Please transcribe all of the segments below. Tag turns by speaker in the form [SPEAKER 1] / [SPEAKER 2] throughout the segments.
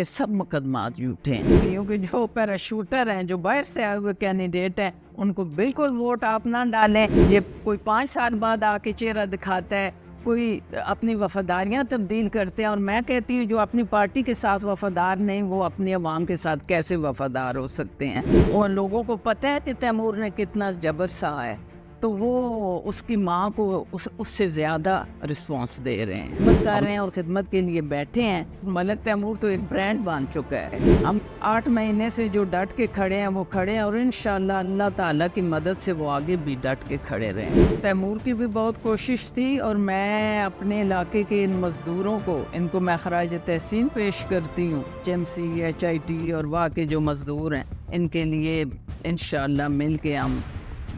[SPEAKER 1] یہ سب مقدمات جھوٹے ہیں، کیونکہ جو پیراشوٹر ہیں، جو باہر سے آئے ہوئے کینڈیڈیٹ ہیں، ان کو بالکل ووٹ آپ نہ ڈالیں۔ یہ کوئی 5 سال بعد آ کے چہرہ دکھاتا ہے، کوئی اپنی وفاداریاں تبدیل کرتے ہیں، اور میں کہتی ہوں جو اپنی پارٹی کے ساتھ وفادار نہیں، وہ اپنی عوام کے ساتھ کیسے وفادار ہو سکتے ہیں؟ اور لوگوں کو پتہ ہے کہ تیمور نے کتنا جبر سہا ہے، تو وہ اس کی ماں کو اس سے زیادہ رسپانس دے رہے ہیں، خدمت کر رہے ہیں اور خدمت کے لیے بیٹھے ہیں۔ ملک تیمور تو ایک برانڈ بن چکا ہے۔ ہم 8 مہینے سے جو ڈٹ کے کھڑے ہیں وہ کھڑے ہیں، اور انشاءاللہ اللہ تعالیٰ کی مدد سے وہ آگے بھی ڈٹ کے کھڑے رہیں۔ تیمور کی بھی بہت کوشش تھی، اور میں اپنے علاقے کے ان مزدوروں کو، ان کو میں خراج تحسین پیش کرتی ہوں، HMC HIT اور وہاں کے جو مزدور ہیں، ان کے لیے انشاءاللہ مل کے ہم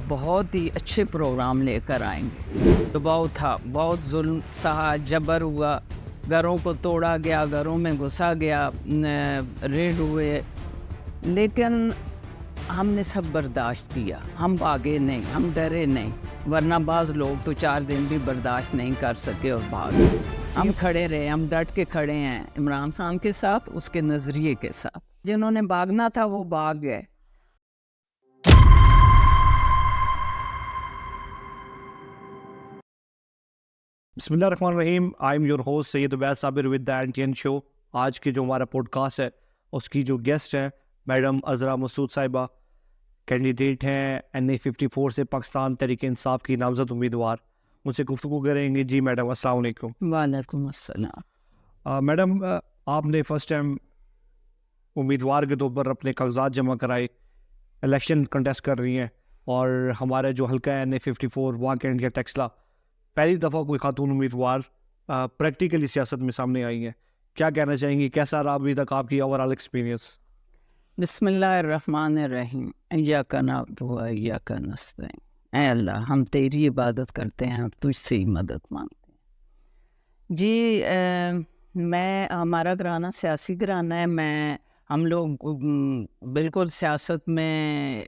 [SPEAKER 1] بہت ہی اچھے پروگرام لے کر آئیں گے۔ دباؤ تھا، بہت ظلم سہا، جبر ہوا، گھروں کو توڑا گیا، گھروں میں گھسا گیا، ریڈ ہوئے، لیکن ہم نے سب برداشت کیا، ہم آگے نہیں، ہم ڈرے نہیں، ورنہ بعض لوگ تو 4 دن بھی برداشت نہیں کر سکے اور بھاگ گئے۔ ہم کھڑے رہے، ہم ڈٹ کے کھڑے ہیں عمران خان کے ساتھ، اس کے نظریے کے ساتھ۔ جنہوں نے بھاگنا تھا وہ بھاگ گئے۔
[SPEAKER 2] بسم اللہ الرحمن الرحیم۔ I am your host Syed Ubaid Sabir with the NTN show. آج کے جو ہمارا پوڈ کاسٹ ہے اس کی جو گیسٹ ہیں میڈم عذرا مسعود صاحبہ، کینڈیڈیٹ ہیں NA54 سے، پاکستان تحریک انصاف کی نامزد امیدوار، مجھ سے گفتگو کریں گے۔ جی میڈم السلام علیکم۔
[SPEAKER 1] وعلیکم السلام۔
[SPEAKER 2] میڈم آپ نے فرسٹ ٹائم امیدوار کے طور پر اپنے کاغذات جمع کرائے، الیکشن کنٹیسٹ کر رہی ہیں، اور ہمارے جو حلقہ ہے NA54 واقع انڈیا ٹیکسلا، پہلی دفعہ کوئی خاتون امیدوار پریکٹیکلی سیاست میں سامنے آئی ہیں۔ کیا کہنا چاہیں گی، کیسا رہا ابھی تک آپ کی اوور آل ایکسپیرینس؟
[SPEAKER 1] بسم اللہ الرحمن الرحیم۔ ایاک نعبد و ایاک نستعین۔ اے اللہ، ہم تیری عبادت کرتے ہیں اور تجھ سے ہی مدد مانگتے ہیں۔ جی ہمارا گھرانہ سیاسی گھرانہ ہے۔ ہم لوگ بالکل سیاست میں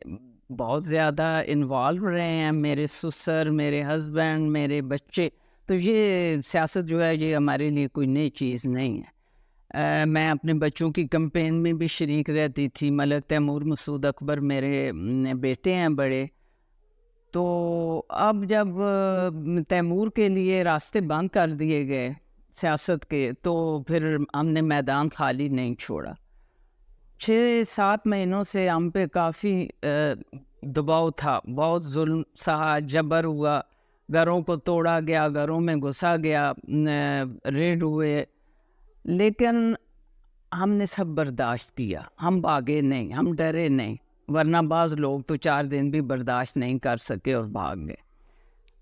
[SPEAKER 1] بہت زیادہ انوالو رہے ہیں، میرے سسر، میرے ہسبینڈ، میرے بچے، تو یہ سیاست جو ہے یہ ہمارے لیے کوئی نئی چیز نہیں ہے۔ میں اپنے بچوں کی کمپین میں بھی شریک رہتی تھی۔ ملک تیمور، مسعود اکبر میرے بیٹے ہیں بڑے۔ تو اب جب تیمور کے لیے راستے بند کر دیے گئے سیاست کے، تو پھر ہم نے میدان خالی نہیں چھوڑا۔ 6-7 مہینوں سے ہم پہ کافی دباؤ تھا، بہت ظلم سہا، جبر ہوا، گھروں کو توڑا گیا، گھروں میں گھسا گیا، ریڈ ہوئے، لیکن ہم نے سب برداشت کیا، ہم آگے نہیں، ہم ڈرے نہیں، ورنہ بعض لوگ تو 4 دن بھی برداشت نہیں کر سکے اور بھاگ گئے۔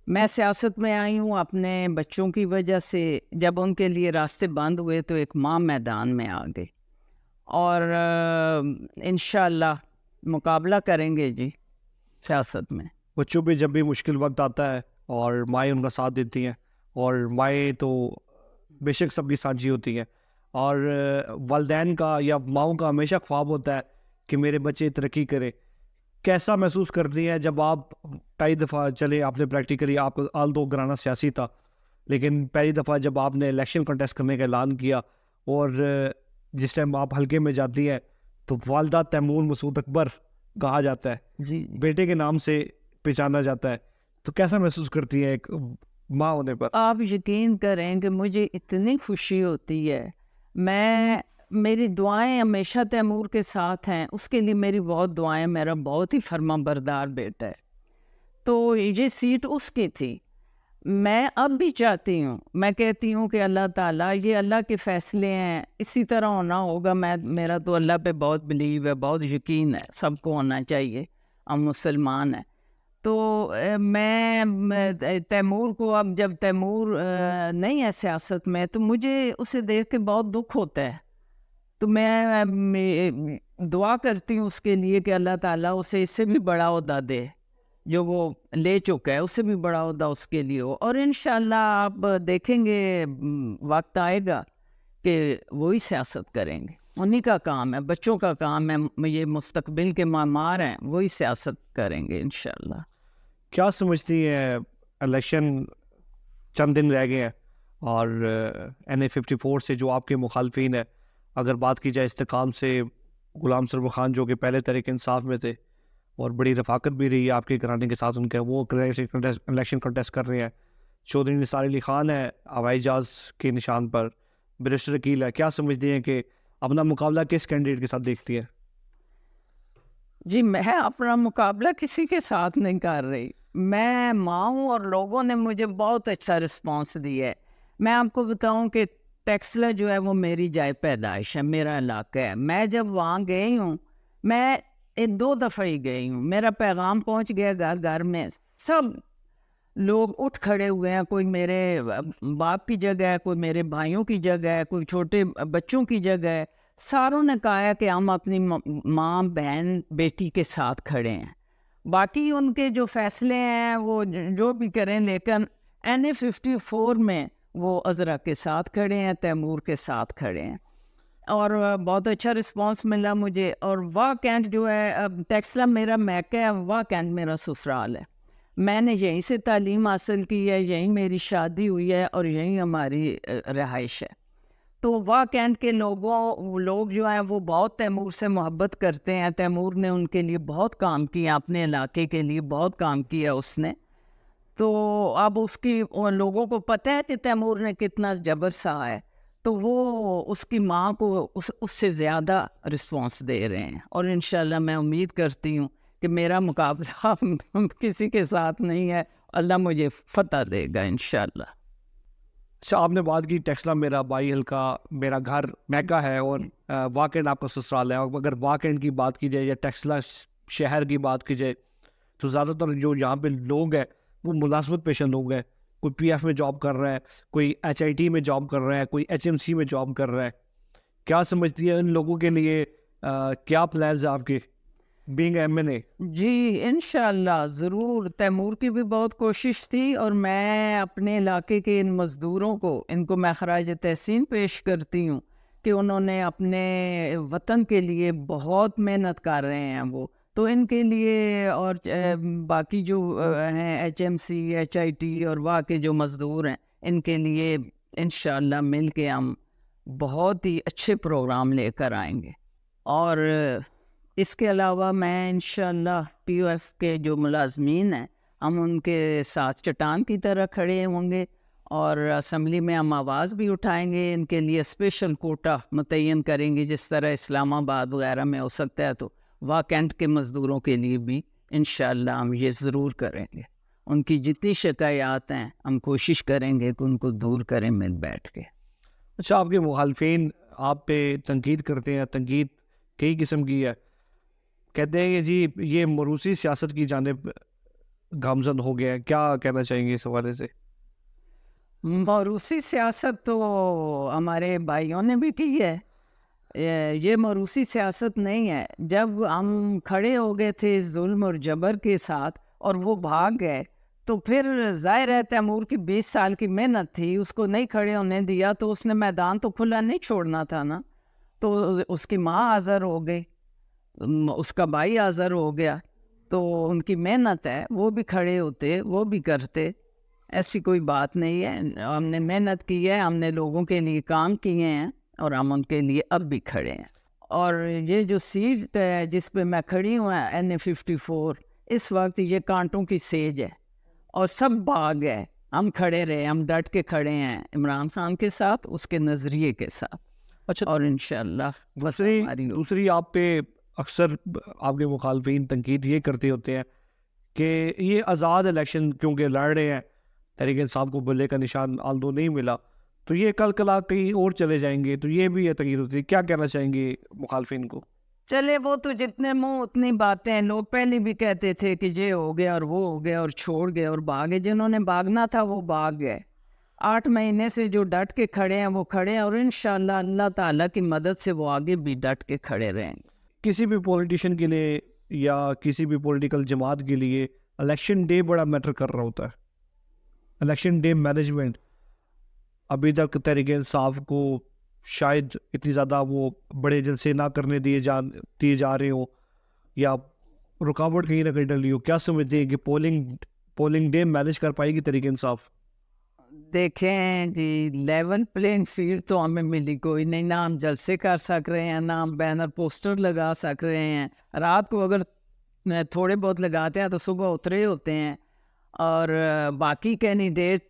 [SPEAKER 1] میں سیاست میں آئی ہوں اپنے بچوں کی وجہ سے۔ جب ان کے لیے راستے بند ہوئے تو ایک ماں میدان میں آ گئی، اور انشاءاللہ مقابلہ کریں گے جی سیاست میں۔
[SPEAKER 2] بچوں پہ جب بھی مشکل وقت آتا ہے اور مائیں ان کا ساتھ دیتی ہیں، اور مائیں تو بے شک سب کی سانجھی ہوتی ہیں، اور والدین کا یا ماؤں کا ہمیشہ خواب ہوتا ہے کہ میرے بچے ترقی کرے۔ کیسا محسوس کرتی ہیں جب آپ 2.5 دفعہ چلے، آپ نے پریکٹیکلی، آپ کا آل دو گھرانہ سیاسی تھا، لیکن پہلی دفعہ جب آپ نے الیکشن کنٹیسٹ کرنے کا اعلان کیا، اور جس ٹائم آپ حلقے میں جاتی ہیں تو والدہ تیمور مسعود اکبر کہا جاتا ہے،
[SPEAKER 1] جی
[SPEAKER 2] بیٹے کے نام سے پہچانا جاتا ہے، تو کیسا محسوس کرتی ہیں ایک ماں ہونے پر؟
[SPEAKER 1] آپ یقین کریں کہ مجھے اتنی خوشی ہوتی ہے۔ میری دعائیں ہمیشہ تیمور کے ساتھ ہیں، اس کے لیے میری بہت دعائیں، میرا بہت ہی فرما بردار بیٹا ہے، تو یہ سیٹ اس کی تھی۔ میں اب بھی چاہتی ہوں، میں کہتی ہوں کہ اللہ تعالیٰ، یہ اللہ کے فیصلے ہیں، اسی طرح ہونا ہوگا۔ میرا تو اللہ پہ بہت بلیو ہے، بہت یقین ہے، سب کو ہونا چاہیے، ہم مسلمان ہیں۔ تو میں تیمور کو، اب جب تیمور نہیں ہے سیاست میں، تو مجھے اسے دیکھ کے بہت دکھ ہوتا ہے، تو میں دعا کرتی ہوں اس کے لیے کہ اللہ تعالیٰ اسے اس سے بھی بڑا عہدہ دے جو وہ لے چکا ہے، اس سے بھی بڑا عہدہ اس کے لیے ہو، اور انشاءاللہ آپ دیکھیں گے وقت آئے گا کہ وہی سیاست کریں گے، انہی کا کام ہے، بچوں کا کام ہے، یہ مستقبل کے معمار ہیں، وہی سیاست کریں گے انشاءاللہ۔
[SPEAKER 2] کیا سمجھتی ہیں، الیکشن چند دن رہ گئے ہیں، اور NA54 سے جو آپ کے مخالفین ہیں اگر بات کی جائے استحکام سے، غلام سرور خان جو کہ پہلے تحریک انصاف میں تھے اور بڑی رفاقت بھی رہی ہے آپ کے گھرانے کے ساتھ ان کے، وہ الیکشن کنٹیسٹ کر رہے ہیں. چودھری نثار علی خان ہے ہوائی جہاز کے نشان پر، بیرسٹر عقیل ہے. کیا سمجھتے ہیں کہ اپنا مقابلہ کس کینڈیڈیٹ کے ساتھ دیکھتی ہے؟
[SPEAKER 1] جی میں اپنا مقابلہ کسی کے ساتھ نہیں کر رہی. میں ماں ہوں اور لوگوں نے مجھے بہت اچھا رسپانس دیا ہے. میں آپ کو بتاؤں کہ ٹیکسلا جو ہے وہ میری جائے پیدائش ہے، میرا علاقہ ہے. میں جب وہاں گئی ہوں، میں 2 دفعہ ہی گئی ہوں، میرا پیغام پہنچ گیا گھر گھر میں. سب لوگ اٹھ کھڑے ہوئے ہیں، کوئی میرے باپ کی جگہ ہے، کوئی میرے بھائیوں کی جگہ ہے، کوئی چھوٹے بچوں کی جگہ ہے. ساروں نے کہا ہے کہ ہم اپنی ماں بہن بیٹی کے ساتھ کھڑے ہیں. باقی ان کے جو فیصلے ہیں وہ جو بھی کریں، لیکن NA54 میں وہ عذرا کے ساتھ کھڑے ہیں، تیمور کے ساتھ کھڑے ہیں. اور بہت اچھا رسپانس ملا مجھے. اور واہ کینٹ جو ہے، ٹیکسلا میرا میکہ ہے، واہ کینٹ میرا سسرال ہے. میں نے یہیں سے تعلیم حاصل کی ہے، یہیں میری شادی ہوئی ہے اور یہیں ہماری رہائش ہے. تو واہ کینٹ کے لوگ جو ہیں وہ بہت تیمور سے محبت کرتے ہیں. تیمور نے ان کے لیے بہت کام کیا، اپنے علاقے کے لیے بہت کام کیا اس نے. تو اب اس کی لوگوں کو پتہ ہے کہ تیمور نے کتنا جبر سہا ہے، تو وہ اس کی ماں کو اس سے زیادہ رسپانس دے رہے ہیں. اور انشاءاللہ میں امید کرتی ہوں کہ میرا مقابلہ کسی کے ساتھ نہیں ہے، اللہ مجھے فتح دے گا انشاءاللہ.
[SPEAKER 2] اچھا، آپ نے بات کی ٹیکسلا میرا بائی حلقہ، میرا گھر میکہ ہے اور واہ کینٹ آپ کا سسرال ہے. اور اگر واہ کینٹ کی بات کی جائے یا ٹیکسلا شہر کی بات کی جائے تو زیادہ تر جو یہاں پہ لوگ ہیں وہ ملازمت پیشہ لوگ ہیں. کوئی PF میں جاب کر رہا ہے، کوئی HIT میں جاب کر رہا ہے، کوئی HMC میں جاب کر رہا ہے. کیا سمجھتی ہے ان لوگوں کے لیے کیا پلانز ہیں آپ کے بینگ MNA؟
[SPEAKER 1] جی انشاءاللہ ضرور. تیمور کی بھی بہت کوشش تھی اور میں اپنے علاقے کے ان مزدوروں کو میں خراج تحسین پیش کرتی ہوں کہ انہوں نے اپنے وطن کے لیے بہت محنت کر رہے ہیں وہ. تو ان کے لیے اور باقی جو ہیں HMC HIT اور وہاں کے جو مزدور ہیں، ان کے لیے انشاءاللہ مل کے ہم بہت ہی اچھے پروگرام لے کر آئیں گے. اور اس کے علاوہ میں انشاءاللہ POF کے جو ملازمین ہیں ہم ان کے ساتھ چٹان کی طرح کھڑے ہوں گے اور اسمبلی میں ہم آواز بھی اٹھائیں گے. ان کے لیے اسپیشل کوٹا متعین کریں گے، جس طرح اسلام آباد وغیرہ میں ہو سکتا ہے، تو واہ کینٹ کے مزدوروں کے لیے بھی انشاءاللہ ہم یہ ضرور کریں گے. ان کی جتنی شکایات ہیں ہم کوشش کریں گے کہ ان کو دور کریں مل بیٹھ کے.
[SPEAKER 2] اچھا، آپ کے مخالفین آپ پہ تنقید کرتے ہیں، تنقید کئی قسم کی ہے. کہتے ہیں کہ جی یہ موروثی سیاست کی جانب گامزن ہو گیا ہے. کیا کہنا چاہیں گے اس حوالے سے؟
[SPEAKER 1] موروثی سیاست تو ہمارے بھائیوں نے بھی کی ہے. یہ موروثی سیاست نہیں ہے. جب ہم کھڑے ہو گئے تھے ظلم اور جبر کے ساتھ اور وہ بھاگ گئے، تو پھر ظاہر ہے تیمور کی 20 سال کی محنت تھی، اس کو نہیں کھڑے ہونے دیا تو اس نے میدان تو کھلا نہیں چھوڑنا تھا نا. تو اس کی ماں حاضر ہو گئی، اس کا بھائی حاضر ہو گیا، تو ان کی محنت ہے، وہ بھی کھڑے ہوتے، وہ بھی کرتے. ایسی کوئی بات نہیں ہے. ہم نے محنت کی ہے، ہم نے لوگوں کے لیے کام کیے ہیں اور ہم ان کے لیے اب بھی کھڑے ہیں. اور یہ جو سیٹ ہے جس پہ میں کھڑی ہوں NA54، اس وقت یہ کانٹوں کی سیج ہے اور سب بھاگ گئے. ہم کھڑے رہے، ہم ڈٹ کے کھڑے ہیں عمران خان کے ساتھ، اس کے نظریے کے ساتھ.
[SPEAKER 2] اچھا،
[SPEAKER 1] اور انشاءاللہ
[SPEAKER 2] دوسری آپ پہ اکثر آپ کے مخالفین تنقید یہ کرتے ہوتے ہیں کہ یہ آزاد الیکشن کیونکہ لڑ رہے ہیں، تحریک انصاف کو بلے کا نشان آلدو نہیں ملا، تو یہ کل کلا کہیں اور چلے جائیں گے. تو یہ بھی یہ تنقید ہوتی ہے. کیا کہنا چاہیں گے مخالفین کو؟
[SPEAKER 1] چلے وہ تو جتنے منہ اتنی باتیں. لوگ پہلے بھی کہتے تھے کہ یہ ہو گیا اور وہ ہو گیا اور چھوڑ گئے اور بھاگے. جنہوں نے بھاگنا تھا وہ بھاگ گئے. 8 مہینے سے جو ڈٹ کے کھڑے ہیں وہ کھڑے ہیں اور انشاءاللہ اللہ تعالیٰ کی مدد سے وہ آگے بھی ڈٹ کے کھڑے رہیں گے.
[SPEAKER 2] کسی بھی پولیٹیشین کے لیے یا کسی بھی پولیٹیکل جماعت کے لیے الیکشن ڈے بڑا میٹر کر رہا ہوتا ہے. الیکشن ڈے مینجمنٹ ابھی تک تحریک انصاف کو شاید اتنی زیادہ وہ بڑے جلسے نہ کرنے دیے جا رہے ہوں یا رکاوٹ کہیں نہ کہیں ڈلی ہو. کیا سمجھتے ہیں کہ پولنگ ڈے مینیج کر پائے گی تحریک انصاف؟
[SPEAKER 1] دیکھیں جی، لیول پلینگ فیلڈ تو ہمیں ملی کوئی نہیں، نہ ہم جلسے کر سک رہے ہیں، نہ ہم بینر پوسٹر لگا سک رہے ہیں. رات کو اگر تھوڑے بہت لگاتے ہیں تو صبح اترے ہوتے ہیں. اور باقی کینڈیڈیٹ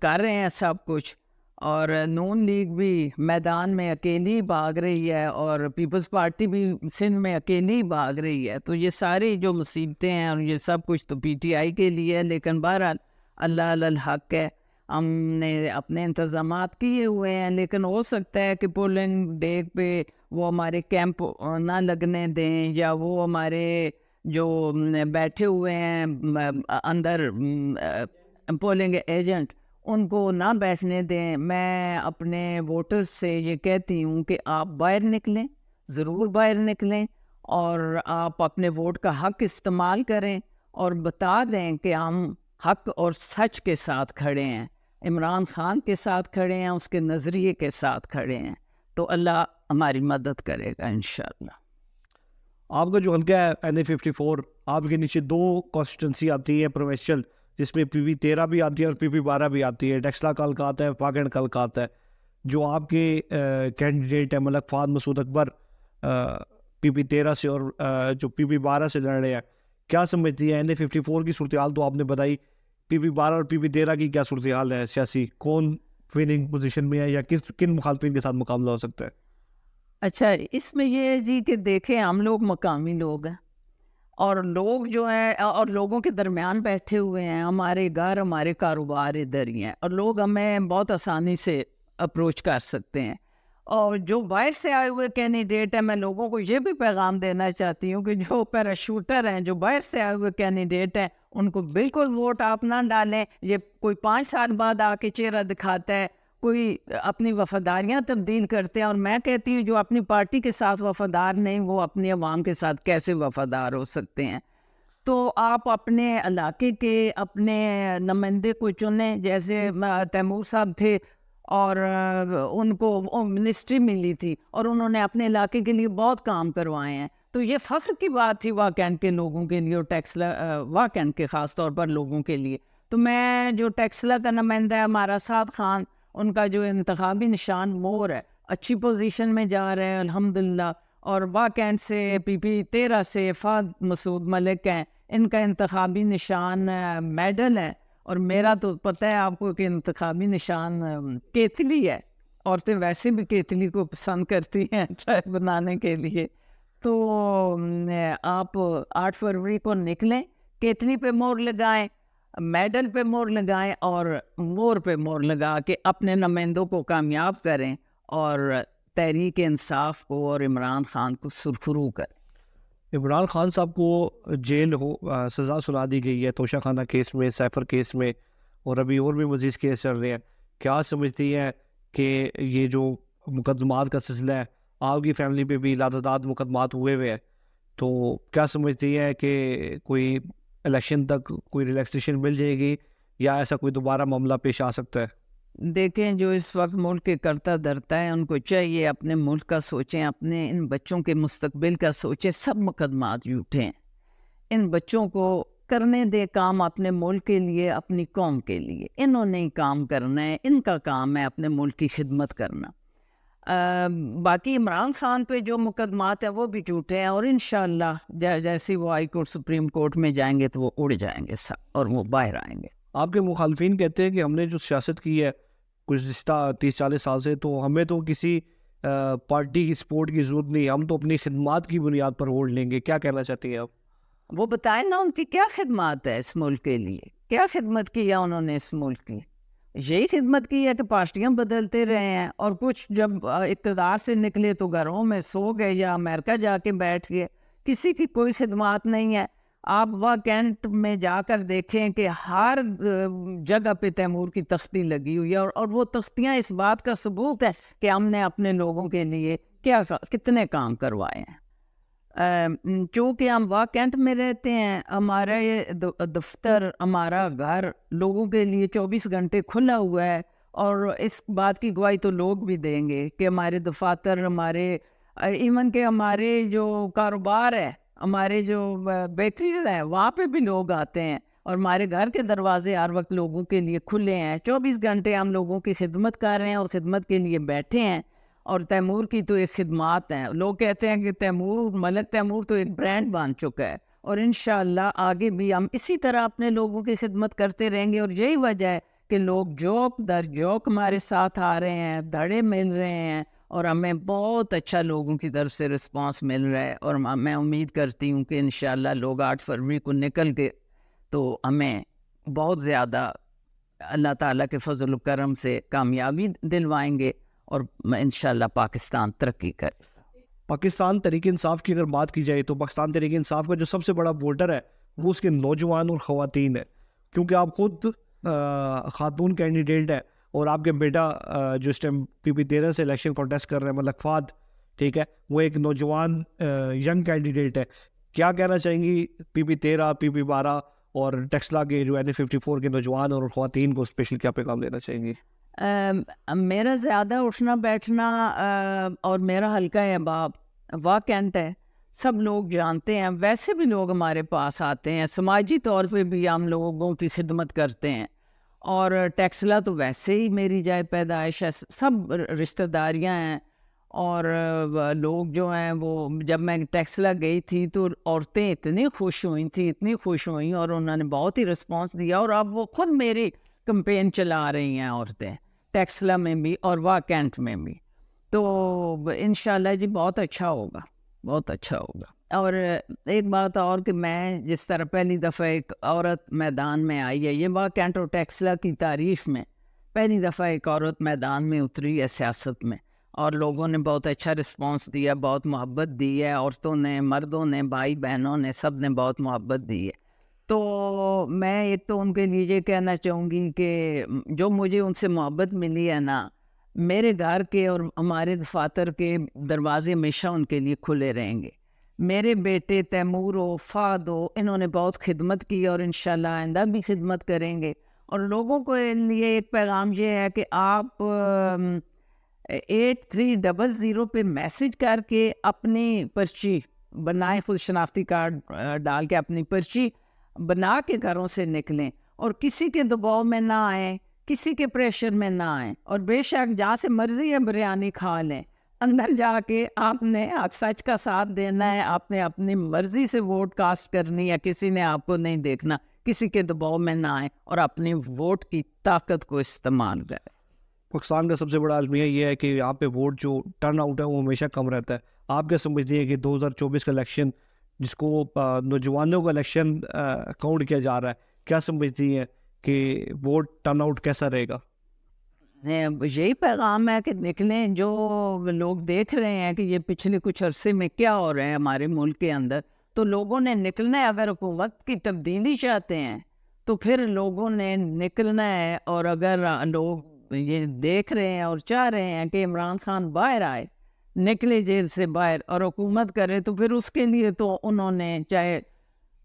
[SPEAKER 1] کر رہے ہیں سب کچھ. اور نون لیگ بھی میدان میں اکیلی بھاگ رہی ہے، اور پیپلز پارٹی بھی سندھ میں اکیلی بھاگ رہی ہے. تو یہ ساری جو مصیبتیں ہیں اور یہ سب کچھ تو پی ٹی آئی کے لیے ہے. لیکن بہرحال اللہ علی الحق ہے، ہم نے اپنے انتظامات کیے ہوئے ہیں. لیکن ہو سکتا ہے کہ پولنگ ڈے پہ وہ ہمارے کیمپ نہ لگنے دیں، یا وہ ہمارے جو بیٹھے ہوئے ہیں اندر پولنگ ایجنٹ ان کو نہ بیٹھنے دیں. میں اپنے ووٹرز سے یہ کہتی ہوں کہ آپ باہر نکلیں، ضرور باہر نکلیں، اور آپ اپنے ووٹ کا حق استعمال کریں، اور بتا دیں کہ ہم حق اور سچ کے ساتھ کھڑے ہیں، عمران خان کے ساتھ کھڑے ہیں، اس کے نظریے کے ساتھ کھڑے ہیں. تو اللہ ہماری مدد کرے گا انشاءاللہ.
[SPEAKER 2] آپ کا جو حلقہ ہے NA54، آپ کے نیچے 2 کانسٹیٹنسی آتی ہے پروونشل، جس میں PP13 بھی آتی ہے اور PP12 بھی آتی ہے. ڈیکسلا کا حلقہ آتا ہے، پاکینڈ کا حلقہ آتا ہے. جو آپ کے کینڈیڈیٹ ہیں ملک فہد مسعود اکبر PP13 سے اور جو PP12 سے لڑ رہے ہیں، کیا سمجھتی ہے NA54 کی صورتحال تو آپ نے بتائی، PP12 اور PP13 کی کیا صورتحال ہے سیاسی؟ کون وننگ پوزیشن میں ہے، یا کن مخالفین کے ساتھ مقابلہ ہو سکتا ہے؟
[SPEAKER 1] اچھا، اس میں یہ ہے جی کہ دیکھیں ہم لوگ مقامی لوگ ہیں، اور لوگ جو ہیں اور لوگوں کے درمیان بیٹھے ہوئے ہیں. ہمارے گھر، ہمارے کاروبار ادھر ہی ہیں، اور لوگ ہمیں بہت آسانی سے اپروچ کر سکتے ہیں. اور جو باہر سے آئے ہوئے کینڈیڈیٹ ہیں، میں لوگوں کو یہ بھی پیغام دینا چاہتی ہوں کہ جو پیراشوٹر ہیں، جو باہر سے آئے ہوئے کینڈیڈیٹ ہیں، ان کو بالکل ووٹ آپ نہ ڈالیں. یہ کوئی 5 سال بعد آ کے چہرہ دکھاتا ہے، کوئی اپنی وفاداریاں تبدیل کرتے ہیں. اور میں کہتی ہوں جو اپنی پارٹی کے ساتھ وفادار نہیں، وہ اپنی عوام کے ساتھ کیسے وفادار ہو سکتے ہیں؟ تو آپ اپنے علاقے کے اپنے نمائندے کو چنیں. جیسے تیمور صاحب تھے، اور ان کو منسٹری ملی تھی، اور انہوں نے اپنے علاقے کے لیے بہت کام کروائے ہیں. تو یہ فخر کی بات تھی واکینڈ کے لوگوں کے لیے، اور ٹیکسلا واکینڈ کے خاص طور پر لوگوں کے لیے. تو میں جو ٹیکسلا کا نمائندہ ہے ہمارا سعد خان، ان کا جو انتخابی نشان مور ہے، اچھی پوزیشن میں جا رہے ہیں الحمدللہ. اور واکینڈ سے PP13 سے فہد مسعود ملک ہیں، ان کا انتخابی نشان میڈل ہے. اور میرا تو پتہ ہے آپ کو کہ انتخابی نشان کیتلی ہے. عورتیں ویسے بھی کیتلی کو پسند کرتی ہیں چائے بنانے کے لیے. تو آپ 8 فروری کو نکلیں، کیتلی پہ مور لگائیں، میڈل پہ مور لگائیں، اور مور پہ مور لگا کے اپنے نمائندوں کو کامیاب کریں، اور تحریک انصاف کو اور عمران خان کو سرخرو کریں.
[SPEAKER 2] عمران خان صاحب کو جیل سزا سنا دی گئی ہے توشہ خانہ کیس میں، سیفر کیس میں، اور ابھی اور بھی مزید کیس چل رہے ہیں. کیا سمجھتی ہیں کہ یہ جو مقدمات کا سلسلہ ہے، آپ کی فیملی پہ بھی لاتعداد مقدمات ہوئے ہیں، تو کیا سمجھتی ہیں کہ کوئی الیکشن تک کوئی ریلیکسیشن مل جائے گی، یا ایسا کوئی دوبارہ معاملہ پیش آ سکتا ہے؟
[SPEAKER 1] دیکھیں جو اس وقت ملک کے کرتا دھرتا ہے، ان کو چاہیے اپنے ملک کا سوچیں، اپنے ان بچوں کے مستقبل کا سوچیں. سب مقدمات جھوٹے ہیں. ان بچوں کو کرنے دے کام اپنے ملک کے لیے، اپنی قوم کے لیے. انہوں نے ہی کام کرنا ہے، ان کا کام ہے اپنے ملک کی خدمت کرنا. باقی عمران خان پہ جو مقدمات ہیں وہ بھی جھوٹے ہیں، اور انشاءاللہ جیسے وہ ہائی کورٹ سپریم کورٹ میں جائیں گے تو وہ اڑ جائیں گے سب، اور وہ باہر آئیں گے.
[SPEAKER 2] آپ کے مخالفین کہتے ہیں کہ ہم نے جو سیاست کی ہے گزشتہ 30-40 سال سے، تو ہمیں تو کسی پارٹی کی سپورٹ کی ضرورت نہیں، ہم تو اپنی خدمات کی بنیاد پر ووٹ لیں گے. کیا کہنا چاہتی ہیں آپ؟
[SPEAKER 1] وہ بتائیں نا ان کی کیا خدمات ہے اس ملک کے لیے، کیا خدمت کی ہے انہوں نے اس ملک کی؟ یہی خدمت کی ہے کہ پارٹیاں بدلتے رہے ہیں، اور کچھ جب اقتدار سے نکلے تو گھروں میں سو گئے یا امریکہ جا کے بیٹھ گئے. کسی کی کوئی خدمات نہیں ہے. آپ وہ کینٹ میں جا کر دیکھیں کہ ہر جگہ پہ تیمور کی تختی لگی ہوئی ہے، اور وہ تختیاں اس بات کا ثبوت ہے کہ ہم نے اپنے لوگوں کے لیے کتنے کام کروائے ہیں. چونکہ ہم واہ کینٹ میں رہتے ہیں، ہمارا یہ دفتر، ہمارا گھر لوگوں کے لیے 24 گھنٹے کھلا ہوا ہے. اور اس بات کی گواہی تو لوگ بھی دیں گے کہ ہمارے دفاتر، ہمارے ایون کہ ہمارے جو کاروبار ہے، ہمارے جو بیکریز ہیں، وہاں پہ بھی لوگ آتے ہیں. اور ہمارے گھر کے دروازے ہر وقت لوگوں کے لیے کھلے ہیں. 24 گھنٹے ہم لوگوں کی خدمت کر رہے ہیں اور خدمت کے لیے بیٹھے ہیں. اور تیمور کی تو ایک خدمات ہیں. لوگ کہتے ہیں کہ تیمور، ملک تیمور تو ایک برانڈ بن چکا ہے، اور انشاءاللہ آگے بھی ہم اسی طرح اپنے لوگوں کی خدمت کرتے رہیں گے. اور یہی وجہ ہے کہ لوگ جوک در جوک ہمارے ساتھ آ رہے ہیں، دھڑے مل رہے ہیں، اور ہمیں بہت اچھا لوگوں کی طرف سے رسپانس مل رہا ہے. اور میں امید کرتی ہوں کہ انشاءاللہ لوگ 8 فروری کو نکل کے تو ہمیں بہت زیادہ اللہ تعالیٰ کے فضل و کرم سے کامیابی دلوائیں گے، اور انشاءاللہ پاکستان ترقی کرے.
[SPEAKER 2] پاکستان تحریک انصاف کی اگر بات کی جائے تو پاکستان تحریک انصاف کا جو سب سے بڑا ووٹر ہے وہ اس کے نوجوان اور خواتین ہے، کیونکہ آپ خود خاتون کینڈیڈیٹ ہے، اور آپ کے بیٹا جو اس ٹائم PP13 سے الیکشن کانٹیسٹ کر رہے ہیں، ملک فہد، ٹھیک ہے، وہ ایک نوجوان ینگ کینڈیڈیٹ ہے. کیا کہنا چاہیں گی PP13 PP12 اور ٹیکسلا کے جو NA54 کے نوجوان اور خواتین کو اسپیشل کیا پیغام دینا چاہیں گی؟
[SPEAKER 1] میرا زیادہ اٹھنا بیٹھنا اور میرا حلقہ احباب واہ کینٹ ہے، سب لوگ جانتے ہیں. ویسے بھی لوگ ہمارے پاس آتے ہیں، سماجی طور پہ بھی ہم لوگوں کی خدمت کرتے ہیں. اور ٹیکسلا تو ویسے ہی میری جائے پیدائش ہے، سب رشتہ داریاں ہیں. اور لوگ جو ہیں وہ، جب میں ٹیکسلا گئی تھی تو عورتیں اتنی خوش ہوئی تھیں، اتنی خوش ہوئیں، اور انہوں نے بہت ہی رسپانس دیا. اور اب وہ خود میری کمپین چلا رہی ہیں عورتیں، ٹیکسلا میں بھی اور واہ کینٹ میں بھی. تو انشاءاللہ جی بہت اچھا ہوگا، بہت اچھا ہوگا. اور ایک بات اور کہ میں جس طرح پہلی دفعہ ایک عورت میدان میں آئی ہے، یہ واہ کینٹ اور ٹیکسلا کی تعریف میں پہلی دفعہ ایک عورت میدان میں اتری ہے سیاست میں، اور لوگوں نے بہت اچھا رسپانس دیا، بہت محبت دی ہے. عورتوں نے، مردوں نے، بھائی بہنوں نے، سب نے بہت محبت دی ہے. تو میں ایک تو ان کے لیے یہ کہنا چاہوں گی کہ جو مجھے ان سے محبت ملی ہے نا، میرے گھر کے اور ہمارے دفاتر کے دروازے ہمیشہ ان کے لیے کھلے رہیں گے. میرے بیٹے تیمور ہو، فہد ہو، انہوں نے بہت خدمت کی اور انشاءاللہ آئندہ بھی خدمت کریں گے. اور لوگوں کو لیے ایک پیغام یہ ہے کہ آپ 8300 پہ میسج کر کے اپنی پرچی بنائیں، خود شناختی کارڈ ڈال کے اپنی پرچی بنا کے گھروں سے نکلیں، اور کسی کے دباؤ میں نہ آئیں، کسی کے پریشر میں نہ آئیں. اور بے شک جہاں سے مرضی ہے بریانی کھا لیں، اندر جا کے آپ نے سچ کا ساتھ دینا ہے، آپ نے اپنی مرضی سے ووٹ کاسٹ کرنی ہے، کسی نے آپ کو نہیں دیکھنا. کسی کے دباؤ میں نہ آئیں اور اپنی ووٹ کی طاقت کو استعمال کریں.
[SPEAKER 2] پاکستان کا سب سے بڑا المیہ یہ ہے کہ یہاں پہ ووٹ جو ٹرن آؤٹ ہے وہ ہمیشہ کم رہتا ہے. آپ کیا سمجھتی ہیں کہ 2024 کا الیکشن، جس کو نوجوانوں کا الیکشن کاؤنٹ کیا جا رہا ہے، کیا سمجھتی ہیں کہ ووٹ ٹرن آؤٹ کیسا رہے گا؟
[SPEAKER 1] یہی پیغام ہے کہ نکلیں. جو لوگ دیکھ رہے ہیں کہ یہ پچھلے کچھ عرصے میں کیا ہو رہا ہے ہمارے ملک کے اندر، تو لوگوں نے نکلنا ہے. اگر حکومت کی تبدیلی چاہتے ہیں تو پھر لوگوں نے نکلنا ہے. اور اگر لوگ یہ دیکھ رہے ہیں اور چاہ رہے ہیں کہ عمران خان باہر آئے، نکلے جیل سے باہر اور حکومت کرے، تو پھر اس کے لیے تو انہوں نے، چاہے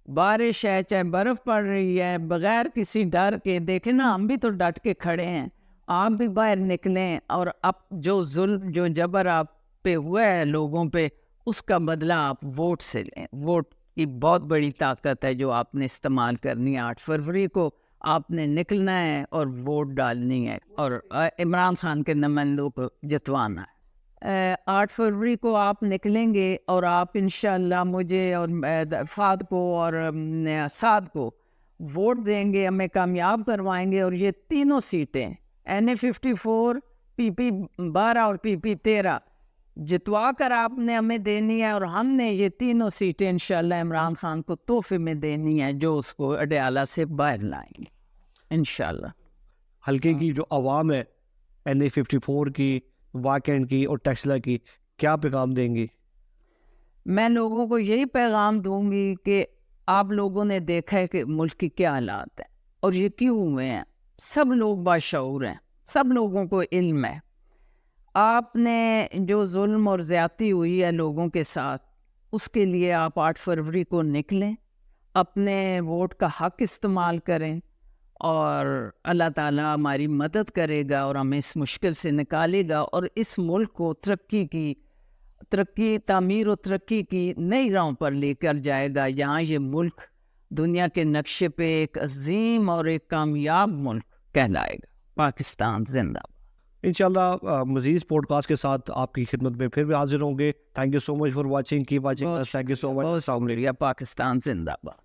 [SPEAKER 1] بارش ہے، چاہے برف پڑ رہی ہے، بغیر کسی ڈر کے، دیکھیں نا ہم بھی تو ڈٹ کے کھڑے ہیں. آپ بھی باہر نکلیں اور اب جو ظلم، جو جبر آپ پہ ہوا ہے لوگوں پہ، اس کا بدلہ آپ ووٹ سے لیں. ووٹ کی بہت بڑی طاقت ہے جو آپ نے استعمال کرنی ہے. 8 فروری کو آپ نے نکلنا ہے اور ووٹ ڈالنی ہے اور عمران خان کے نمائندوں کو جتوانا ہے. 8 فروری کو آپ نکلیں گے اور آپ انشاءاللہ مجھے اور فہد کو اور سعد کو ووٹ دیں گے، ہمیں کامیاب کروائیں گے. اور یہ تینوں سیٹیں NA54، PP12 اور PP13 جتوا کر آپ نے ہمیں دینی ہے، اور ہم نے یہ تینوں سیٹیں انشاءاللہ عمران خان کو تحفے میں دینی ہے، جو اس کو اڈیالہ سے باہر لائیں گے انشاءاللہ.
[SPEAKER 2] حلقے کی جو عوام ہے NA54 کی، واکینڈ کی اور ٹیکسلا کی، کیا پیغام دیں گی؟
[SPEAKER 1] میں لوگوں کو یہی پیغام دوں گی کہ آپ لوگوں نے دیکھا ہے کہ ملک کی کیا حالات ہیں اور یہ کیوں ہوئے ہیں. سب لوگ باشعور ہیں، سب لوگوں کو علم ہے. آپ نے جو ظلم اور زیادتی ہوئی ہے لوگوں کے ساتھ، اس کے لیے آپ 8 فروری کو نکلیں، اپنے ووٹ کا حق استعمال کریں، اور اللہ تعالیٰ ہماری مدد کرے گا اور ہمیں اس مشکل سے نکالے گا، اور اس ملک کو تعمیر و ترقی کی نئی راہوں پر لے کر جائے گا. یہاں یہ ملک دنیا کے نقشے پہ ایک عظیم اور ایک کامیاب ملک کہلائے گا. پاکستان زندہ باد.
[SPEAKER 2] انشاءاللہ مزید پوڈ کاسٹ کے ساتھ آپ کی خدمت میں پھر بھی حاضر ہوں گے. Thank you so much for watching. Keep watching. Thank you so much.
[SPEAKER 1] بہت شکریہ. پاکستان زندہ باد.